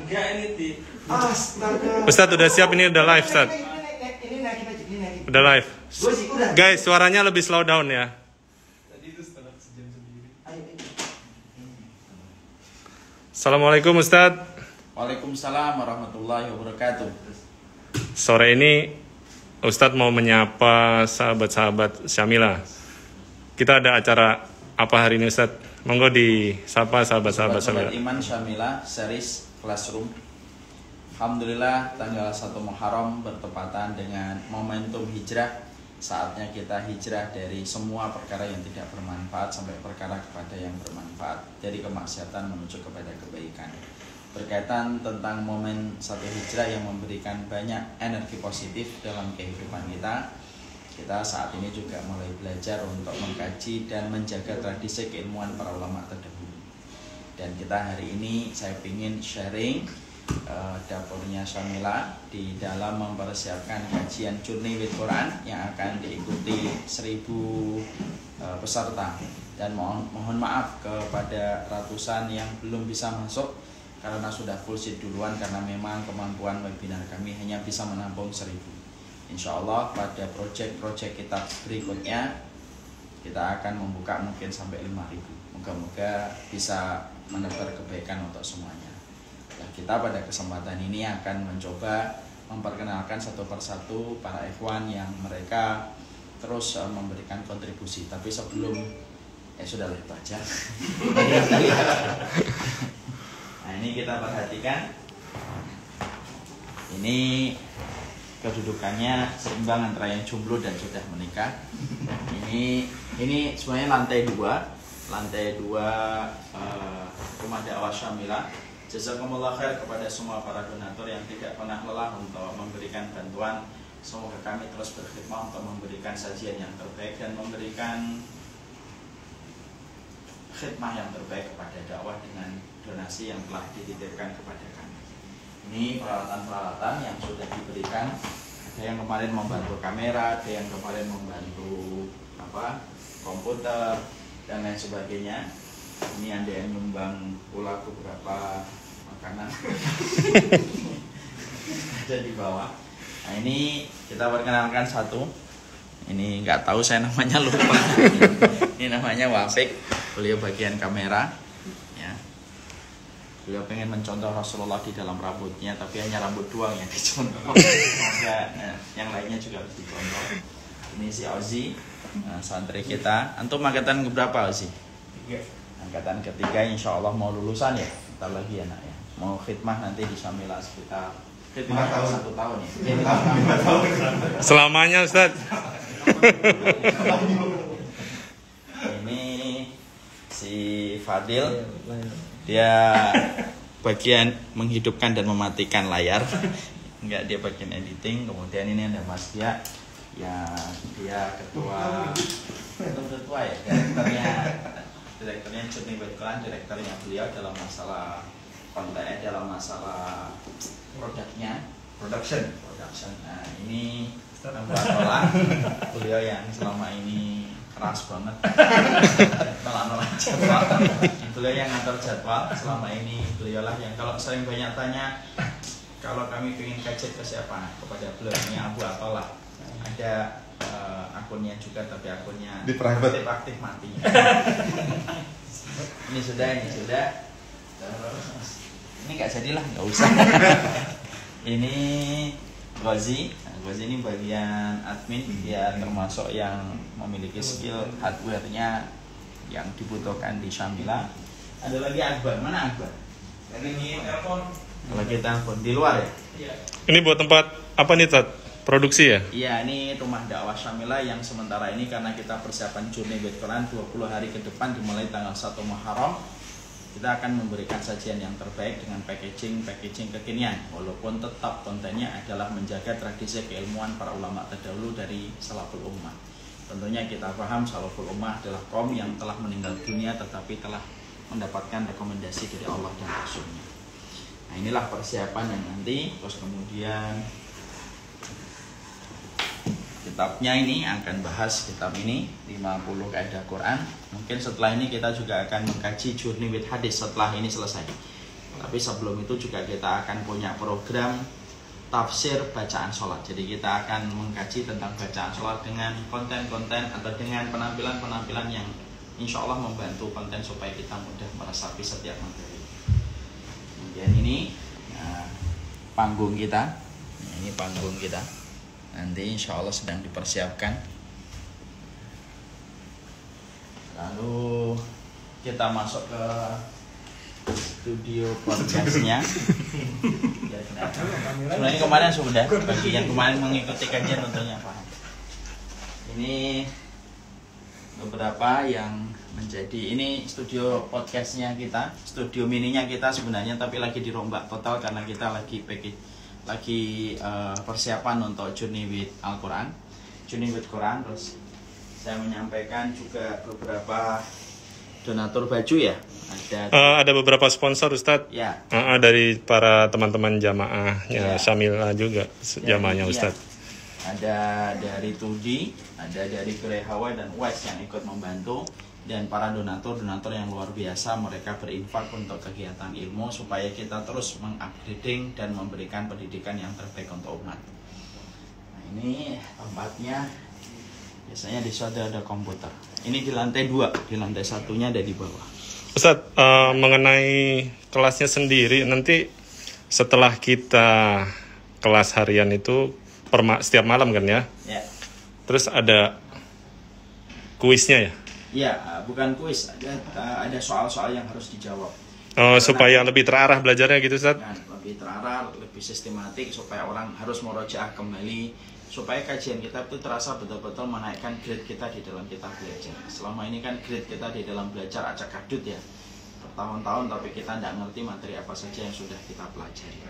Enggak ini di. Astaga. Ustadz udah siap, ini udah live Ustadz. Ini naikin aja, ini naikin. Udah live. Gua sih udah. Guys, suaranya lebih slow down ya. Tadi itu setengah sejam sendiri. Ayo. Assalamualaikum Ustadz. Waalaikumsalam warahmatullahi wabarakatuh. Sore ini Ustadz mau menyapa sahabat-sahabat Syamila. Kita ada acara apa hari ini Ustadz? Monggo disapa sahabat-sahabat Sobat Syamila. Iman Syamila series Classroom. Alhamdulillah tanggal 1 Muharram bertepatan dengan momentum hijrah. Saatnya kita hijrah dari semua perkara yang tidak bermanfaat sampai perkara kepada yang bermanfaat, dari kemaksiatan menuju kepada kebaikan. Berkaitan tentang momen satu hijrah yang memberikan banyak energi positif dalam kehidupan kita, kita saat ini juga mulai belajar untuk mengkaji dan menjaga tradisi keilmuan para ulama terdahulu. Dan kita hari ini saya ingin sharing dapurnya Syamila di dalam mempersiapkan kajian Journey with Quran yang akan diikuti 1000 peserta. Dan mohon maaf kepada ratusan yang belum bisa masuk karena sudah full seat duluan, karena memang kemampuan webinar kami hanya bisa menampung 1000. Insya Allah pada project-project kita berikutnya kita akan membuka mungkin sampai 5000. Moga-moga bisa menebar kebaikan untuk semuanya. Nah, kita pada kesempatan ini akan mencoba memperkenalkan satu persatu para ikhwan yang mereka terus memberikan kontribusi. Tapi sebelum sudah itu aja. Nah, ini kita perhatikan. Ini kedudukannya seimbang antara yang jomblo dan sudah menikah. Ini sebenarnya lantai 2 Rumah Dakwah Syamila. Jazakumullah khair kepada semua para donatur yang tidak pernah lelah untuk memberikan bantuan. Semoga kami terus berkhidmat untuk memberikan sajian yang terbaik dan memberikan khidmah yang terbaik kepada dakwah dengan donasi yang telah dititipkan kepada kami. Ini peralatan-peralatan yang sudah diberikan. Ada yang kemarin membantu kamera, ada yang kemarin membantu komputer dan lain sebagainya. Ini ada yang nyumbang pula beberapa makanan ada di bawah. Nah, ini kita perkenalkan satu. Ini nggak tahu saya namanya, lupa. Ini namanya Wafik. Beliau bagian kamera. Ya. Beliau pengen mencontoh Rasulullah di dalam rambutnya, tapi hanya rambut doang yang dicontoh. Semoga yang lainnya juga harus dicontoh. Ini si Ozi, santri kita. Antum angkatan berapa Ozi? 3. Angkatan ketiga, insya Allah mau lulusan ya, bentar lagi ya nak ya. Mau khidmah nanti di Syamila sekitar 1 tahun ya. 5 tahun. Selamanya Ustadz. Ini si Fadil, dia bagian menghidupkan dan mematikan layar. Enggak, dia bagian editing. Kemudian ini ada Mas Dia, ya dia ketua ya, direkturnya Journey with Quran, direkturnya beliau dalam masalah konten, dalam masalah production. Nah, ini Mbak Tola, beliau yang selama ini keras banget nolak jadwal. Beliau yang ngatur jadwal selama ini. Beliaulah yang kalau sering banyak tanya kalau kami ingin kajian ke siapa, kepada beliau. Ini Abu Atola. Ada akunnya juga, tapi akunnya di private, aktif mati. Ini sudah. Ini nggak jadilah, nggak usah. Ini Ghazi. Ghazi ini bagian admin, dia termasuk yang memiliki skill hardware-nya yang dibutuhkan di Syamila. Ada lagi Akbar, mana Akbar? Ini telepon. Lagi telepon di luar ya? Iya. Ini buat tempat apa nih Ustadz? Produksi ya? Iya, ini Rumah Dakwah Syamila yang sementara ini karena kita persiapan Journey with Quran 20 hari ke depan dimulai tanggal 1 Muharram. Kita akan memberikan sajian yang terbaik dengan packaging kekinian, walaupun tetap kontennya adalah menjaga tradisi keilmuan para ulama terdahulu dari salaful ummah. Tentunya kita paham salaful ummah adalah kaum yang telah meninggal dunia tetapi telah mendapatkan rekomendasi dari Allah dan Rasulnya. Nah, inilah persiapan yang nanti. Terus kemudian kitabnya ini akan bahas kitab ini 50 kaidah Quran. Mungkin setelah ini kita juga akan mengkaji Journey with Hadis setelah ini selesai. Tapi sebelum itu juga kita akan punya program tafsir bacaan sholat. Jadi kita akan mengkaji tentang bacaan sholat dengan konten-konten atau dengan penampilan-penampilan yang insya Allah membantu konten supaya kita mudah meresapi setiap materi. Kemudian ini panggung kita. Ini panggung kita. Nanti insya Allah sedang dipersiapkan. Lalu kita masuk ke studio podcastnya. Sebenarnya kemarin sudah, bagi yang kemarin mengikuti kajian tentunya paham. Ini beberapa yang menjadi, ini studio podcastnya kita, studio mininya kita sebenarnya, tapi lagi dirombak total karena kita lagi persiapan untuk Journey with Al-Quran, Journey with Quran. Terus saya menyampaikan juga beberapa donatur baju ya. Ada beberapa sponsor Ustadz Ya. Dari para teman-teman jamaahnya Syamilah juga jamaahnya Ustadz. Ada dari Tudi, ada dari Gerai Hawaii dan West yang ikut membantu, dan para donatur yang luar biasa, mereka berinfak untuk kegiatan ilmu supaya kita terus mengupgrading dan memberikan pendidikan yang terbaik untuk umat. Nah, ini tempatnya biasanya di situ ada komputer. Ini di lantai 2, di lantai 1-nya ada di bawah. Ustadz, mengenai kelasnya sendiri, nanti setelah kita kelas harian itu setiap malam kan ya? Ya. Terus ada kuisnya ya? Iya, bukan kuis, ada soal-soal yang harus dijawab. Supaya lebih terarah belajarnya gitu Ustadz? Nah, lebih terarah, lebih sistematik, supaya orang harus merojaah kembali, supaya kajian kita itu terasa betul-betul menaikkan grade kita di dalam kita belajar. Selama ini kan grade kita di dalam belajar acak-adut ya, bertahun-tahun, tapi kita tidak ngerti materi apa saja yang sudah kita pelajari.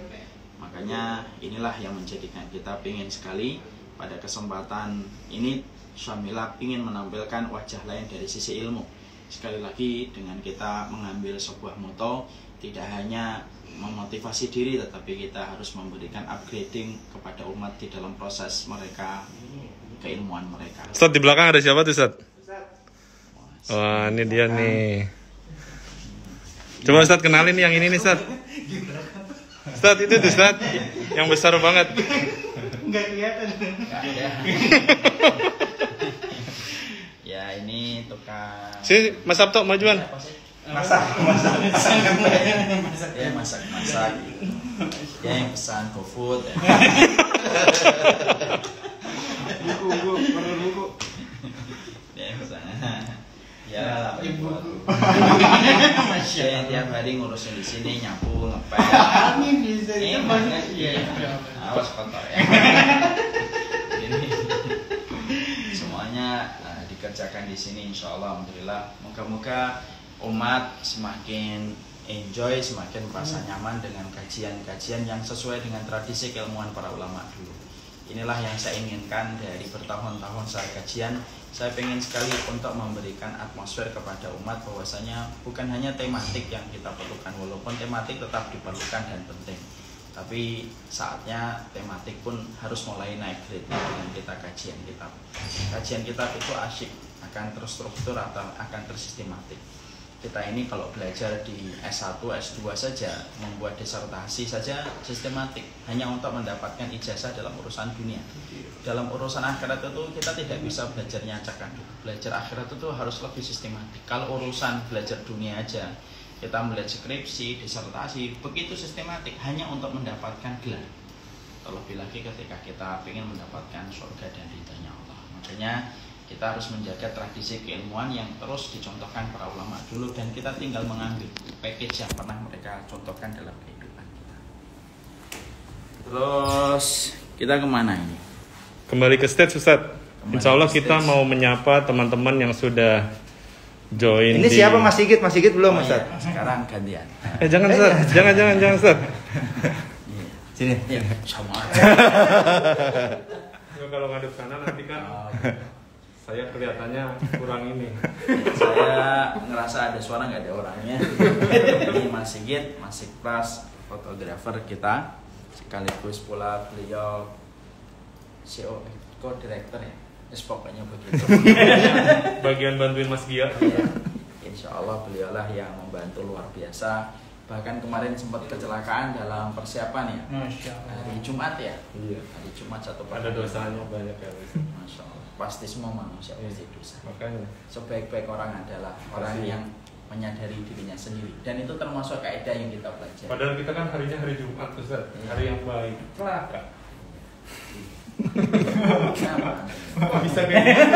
Makanya inilah yang menjadikan kita ingin sekali pada kesempatan ini Syamilah ingin menampilkan wajah lain dari sisi ilmu. Sekali lagi dengan kita mengambil sebuah moto, tidak hanya memotivasi diri, tetapi kita harus memberikan upgrading kepada umat di dalam proses mereka, keilmuan mereka. Ustadz, di belakang ada siapa tuh Ustadz? Wah, ini dia nih. Coba Ustadz kenalin yang ini nih Ustadz. Ustadz, itu tuh Ustadz, yang besar banget. Nggak kelihatan. Ya, ini tukang. Sini, Mas Sabto, majuan. Masak. Ya, masak. Ya, yang pesan GoFood. Buku. Ya, yang pesan. Ya, saya tiap hari ngurusin di sini, nyapu, ngepel. Angin bisa Iya. Awas kotor ya. Ini semuanya dikerjakan di sini, insya Allah, alhamdulillah. Moga-moga umat semakin enjoy, semakin merasa nyaman dengan kajian-kajian yang sesuai dengan tradisi keilmuan para ulama dulu. Inilah yang saya inginkan dari bertahun-tahun saya kajian. Saya ingin sekali untuk memberikan atmosfer kepada umat bahwasanya bukan hanya tematik yang kita perlukan, walaupun tematik tetap diperlukan dan penting, tapi saatnya tematik pun harus mulai naik grade dengan kita kajian kitab. Kajian kitab itu asyik, akan terstruktur atau akan tersistematik. Kita ini kalau belajar di S1, S2 saja, membuat disertasi saja sistematik, hanya untuk mendapatkan ijazah dalam urusan dunia. Dalam urusan akhirat itu kita tidak bisa belajarnya acak-adut. Belajar akhirat itu harus lebih sistematik. Kalau urusan belajar dunia aja, kita melihat skripsi, disertasi, begitu sistematik, hanya untuk mendapatkan gelar. Terlebih lagi ketika kita ingin mendapatkan surga dan ridhanya Allah. Makanya kita harus menjaga tradisi keilmuan yang terus dicontohkan para ulama dulu, dan kita tinggal mengambil package yang pernah mereka contohkan dalam kehidupan kita. Terus kita kemana ini? Kembali ke stage Ustadz. Insya Allah kita mau menyapa teman-teman yang sudah join. Ini siapa Mas Sigit? Mas Sigit belum Mas? Iya, sekarang gantian. Jangan Ustadz, jangan Ustadz. Sini. Iya, sama aja. Kalau ngadep sana nanti kan saya kelihatannya kurang ini. Saya ngerasa ada suara nggak ada orangnya. Ini Mas Sigit, Mas Sikpras, fotografer kita, sekaligus pula beliau CEO, co-director ya. Pokoknya begitu. Bagian bantuin Mas Gia. Ya, insya Allah beliaulah yang membantu luar biasa Bahkan kemarin sempat kecelakaan dalam persiapan ya. Masya Allah. Hari Jumat ya. Iya. Hari Jumat satu Ada dosanya banyak ya. Masya Allah. Pasti semua manusia pasti dosa. Makanya. Sebaik-baik orang adalah orang Pasti. yang menyadari dirinya sendiri. Dan itu termasuk kaidah yang kita pelajari. Padahal kita kan harinya hari Jumat, Ustaz. Hari yang baik. Celaka. Kenapa? Kok bisa kayak gitu?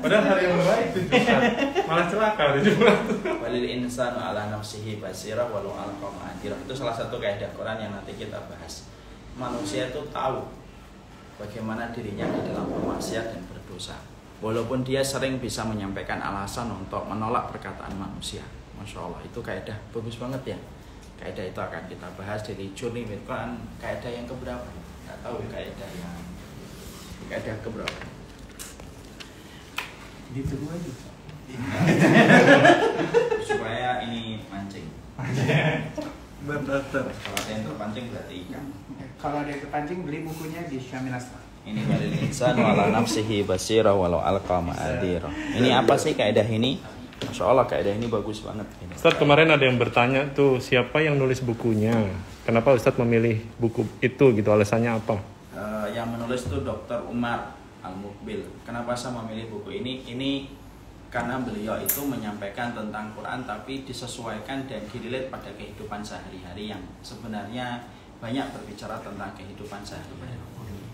Padahal hari yang baik itu Jumat. Malah celaka hari Jumat. Walil insanu ala nafsihi basirah walau alqa ma'adirah. Itu salah satu kaidah Quran yang nanti kita bahas. Manusia itu tahu bagaimana dirinya di dalam bermaksiat dan berdosa. Walaupun dia sering bisa menyampaikan alasan untuk menolak perkataan manusia. Masya Allah, itu kaidah bagus banget ya. Kaidah itu akan kita bahas dari Journey with Quran. Kaidah yang keberapa? Nggak tahu kaidah keberapa. Gitu gue aja. Supaya ini mancing. Betul. Kalau ada yang terpancing berarti ikan. Kalau ada yang kepancing beli bukunya di Syamil Asma. Ini walil insan wala nafsihi basirah walau alqa ma'adirah. Ini apa sih kaidah ini? Masya Allah, kaidah ini bagus banget. Ustaz, kemarin ada yang bertanya tuh, siapa yang nulis bukunya? Kenapa Ustaz memilih buku itu gitu? Alasannya apa? Yang menulis itu Dr. Umar Al-Mukbil. Kenapa saya memilih buku ini? Ini karena beliau itu menyampaikan tentang Quran tapi disesuaikan dan dirilet pada kehidupan sehari-hari yang sebenarnya banyak berbicara tentang kehidupan sehari-hari.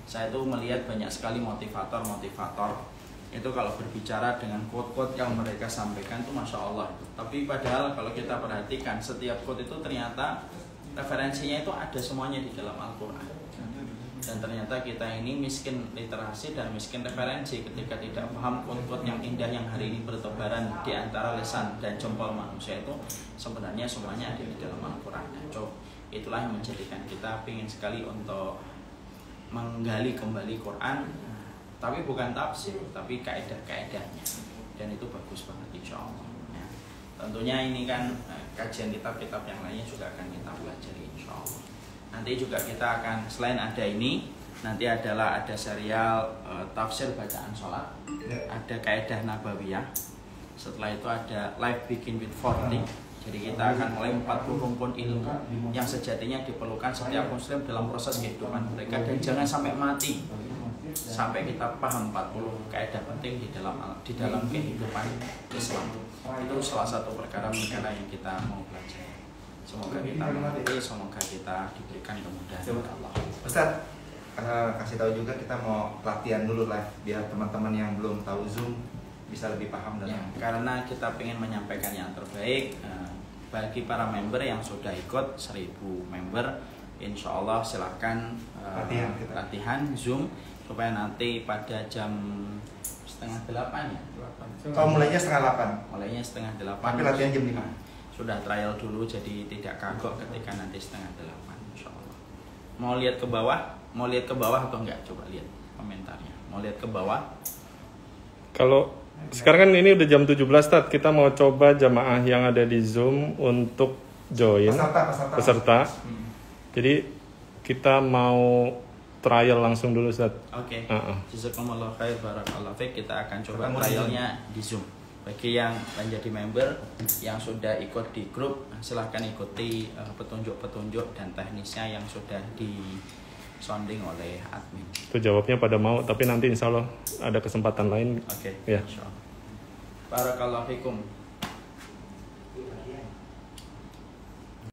Saya itu melihat banyak sekali motivator-motivator itu kalau berbicara dengan quote-quote yang mereka sampaikan itu Masya Allah. Tapi padahal kalau kita perhatikan setiap quote itu ternyata referensinya itu ada semuanya di dalam Al-Quran. Dan ternyata kita ini miskin literasi dan miskin referensi ketika tidak paham quote-quote yang indah yang hari ini bertebaran di antara lisan dan jempol manusia itu sebenarnya semuanya ada di dalam Al-Quran. Itulah yang menjadikan kita ingin sekali untuk menggali kembali Quran, tapi bukan tafsir, tapi kaidah-kaidahnya, dan itu bagus banget insya Allah. Ya. Tentunya ini kan kajian kitab-kitab yang lainnya juga akan kita pelajari insya Allah. Nanti juga kita akan selain ada ini, nanti adalah ada serial tafsir bacaan sholat, ada kaidah nabawiyah. Setelah itu ada life begin with 40. Jadi kita akan mulai 40 rumpun ilmu yang sejatinya diperlukan setiap muslim dalam proses kehidupan mereka dan jangan sampai mati sampai kita paham 40 kaidah penting di dalam kehidupan Islam. Itu salah satu perkara yang kita mau pelajari. Semoga kita mengerti, semoga kita diberikan kemudahan oleh Allah. Ustaz, kasih tahu juga kita mau latihan dulu live biar teman-teman yang belum tahu Zoom bisa lebih paham dan Ya, karena kita ingin menyampaikan yang terbaik bagi para member yang sudah ikut 1000 member, insya Allah silahkan latihan Zoom supaya nanti pada jam 7:30 ya. kalau mulainya 7:30. Mulainya 7:30. Tapi latihan jam 5. Sudah trial dulu jadi tidak kagok ketika nanti 7:30 insya Allah. Mau lihat ke bawah atau enggak? Coba lihat komentarnya. Mau lihat ke bawah? Kalau sekarang kan ini udah jam 17, Tat. Kita mau coba jamaah yang ada di Zoom untuk join peserta. Jadi kita mau trial langsung dulu, Ustaz. Oke. Jazakumullah khair, barakallahu fiik. Kita akan coba trialnya di Zoom. Bagi yang menjadi member yang sudah ikut di grup, silahkan ikuti petunjuk-petunjuk dan teknisnya yang sudah sounding oleh admin. Itu jawabnya pada mau, tapi nanti insya Allah ada kesempatan lain. Oke. Ya. Insya Allah. Barakallahu fikum.